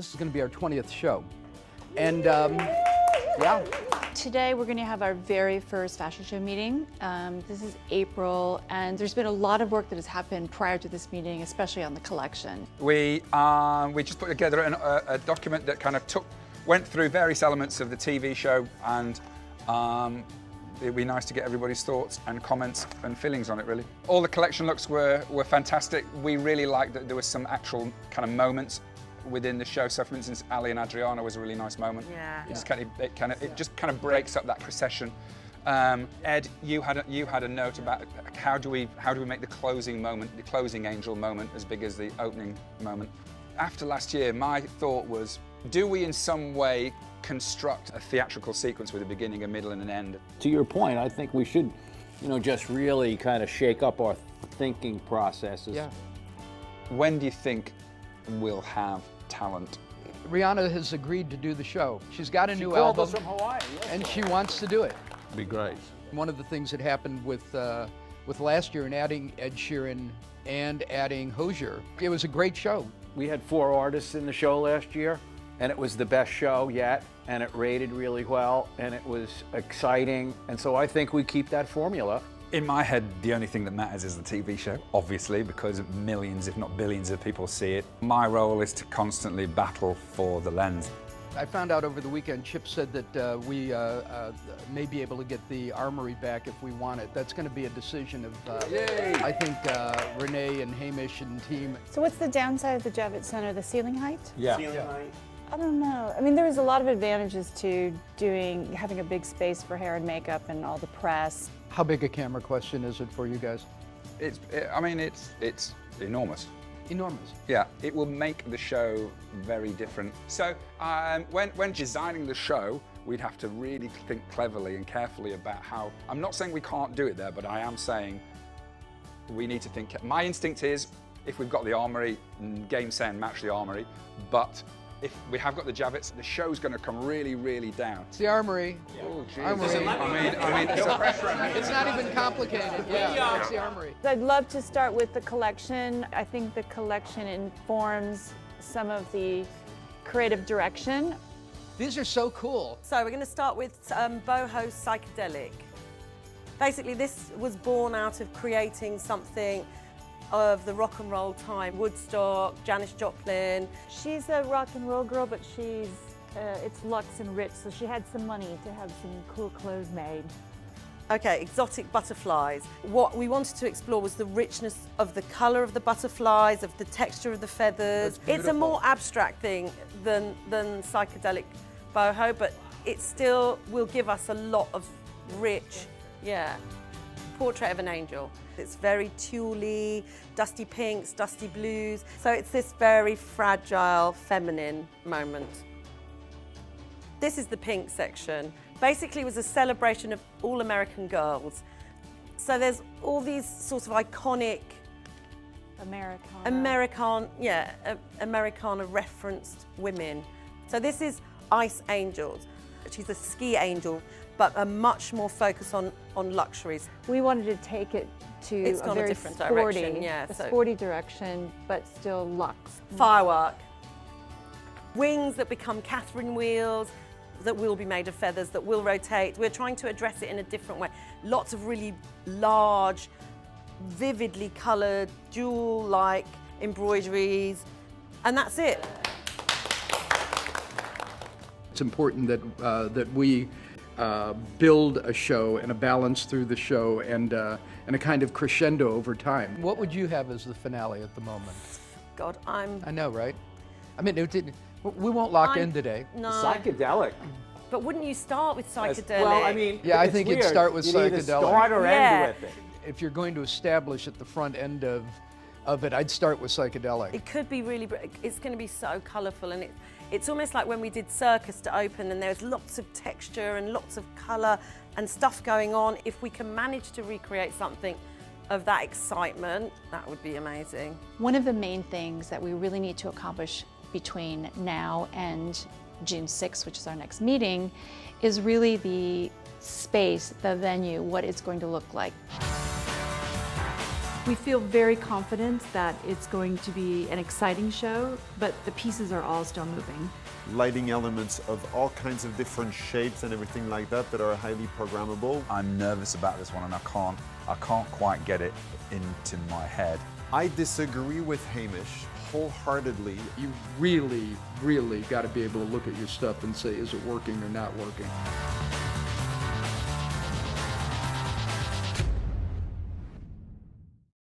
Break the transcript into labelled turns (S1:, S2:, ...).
S1: this is going to be our 20th show. And yeah.
S2: Today we're going to have our very first fashion show meeting. This is April, and there's been a lot of work that has happened prior to this meeting, especially on the collection.
S3: We just put together a document that kind of went through various elements of the TV show, and it'd be nice to get everybody's thoughts and comments and feelings on it, really. All the collection looks were fantastic. We really liked that there was some actual kind of moments within the show. So, for instance, Ali and Adriana was a really nice moment.
S4: Yeah.
S3: It just kind of breaks up that procession. Ed, you had a note about how do we make the closing moment, the closing angel moment, as big as the opening moment. After last year, my thought was, do we in some way construct a theatrical sequence with a beginning, a middle, and an end?
S5: To your point, I think we should, just really kind of shake up our thinking processes.
S1: Yeah.
S3: When do you think we'll have talent?
S1: Rihanna has agreed to do the show. She's got a new
S5: called
S1: album,
S5: us from Hawaii,
S1: and she wants to do it.
S5: Be great.
S1: One of the things that happened with last year in adding Ed Sheeran and adding Hozier, it was a great show.
S5: We had 4 artists in the show last year, and it was the best show yet, and it rated really well, and it was exciting, and so I think we keep that formula.
S3: In my head, the only thing that matters is the TV show, obviously, because millions, if not billions, of people see it. My role is to constantly battle for the lens.
S1: I found out over the weekend, Chip said that we may be able to get the Armory back if we want it. That's going to be a decision of, I think, Renee and Hamish and team.
S2: So what's the downside of the Javits Center, the ceiling height?
S5: Yeah.
S2: I don't know. I mean, there was a lot of advantages to having a big space for hair and makeup and all the press.
S1: How big a camera question is it for you guys?
S3: It's enormous.
S1: Enormous.
S3: Yeah, it will make the show very different. So when designing the show, we'd have to really think cleverly and carefully about how, I'm not saying we can't do it there, but I am saying we need to think. My instinct is, if we've got the Armory, game, say, and match the Armory, but if we have got the Javits, the show's going to come really, really down.
S1: It's the Armory.
S3: Yeah. Oh, geez.
S1: Armory.
S3: I mean,
S1: it's not even complicated. Yeah, it's the Armory.
S2: I'd love to start with the collection. I think the collection informs some of the creative direction.
S1: These are so cool.
S4: So we're going to start with boho psychedelic. Basically, this was born out of creating something of the rock and roll time. Woodstock, Janis Joplin.
S2: She's a rock and roll girl, but it's luxe and rich, so she had some money to have some cool clothes made.
S4: Okay, exotic butterflies. What we wanted to explore was the richness of the color of the butterflies, of the texture of the feathers. It's a more abstract thing than psychedelic boho, but it still will give us a lot of rich, portrait of an angel. It's very tuley, dusty pinks, dusty blues. So it's this very fragile, feminine moment. This is the pink section. Basically, it was a celebration of all American girls. So there's all these sorts of iconic Americana referenced women. So this is Ice Angels. She's a ski angel, but a much more focus on luxuries.
S2: We wanted to take it to a very
S4: different
S2: sporty,
S4: direction,
S2: sporty direction, but still luxe.
S4: Firework. Wings that become Catherine wheels, that will be made of feathers, that will rotate. We're trying to address it in a different way. Lots of really large, vividly coloured, jewel-like embroideries, and that's it.
S1: It's important that we build a show and a balance through the show and a kind of crescendo over time. What would you have as the finale at the moment?
S4: God,
S1: I know, right? I mean, we won't lock in today.
S4: No.
S5: Psychedelic.
S4: But wouldn't you start with psychedelic?
S5: Well, I mean,
S1: yeah, I think you'd start with
S5: you'd
S1: psychedelic.
S5: either start or end with it.
S1: If you're going to establish at the front end of it, I'd start with psychedelic.
S4: It could be really, it's going to be so colourful, and it's almost like when we did Circus to open, and there's lots of texture and lots of colour and stuff going on. If we can manage to recreate something of that excitement, that would be amazing.
S2: One of the main things that we really need to accomplish between now and June 6th, which is our next meeting, is really the space, the venue, what it's going to look like.
S6: We feel very confident that it's going to be an exciting show, but the pieces are all still moving.
S7: Lighting elements of all kinds of different shapes and everything like that that are highly programmable.
S3: I'm nervous about this one and I can't quite get it into my head.
S7: I disagree with Hamish wholeheartedly.
S1: You really got to be able to look at your stuff and say, is it working or not working?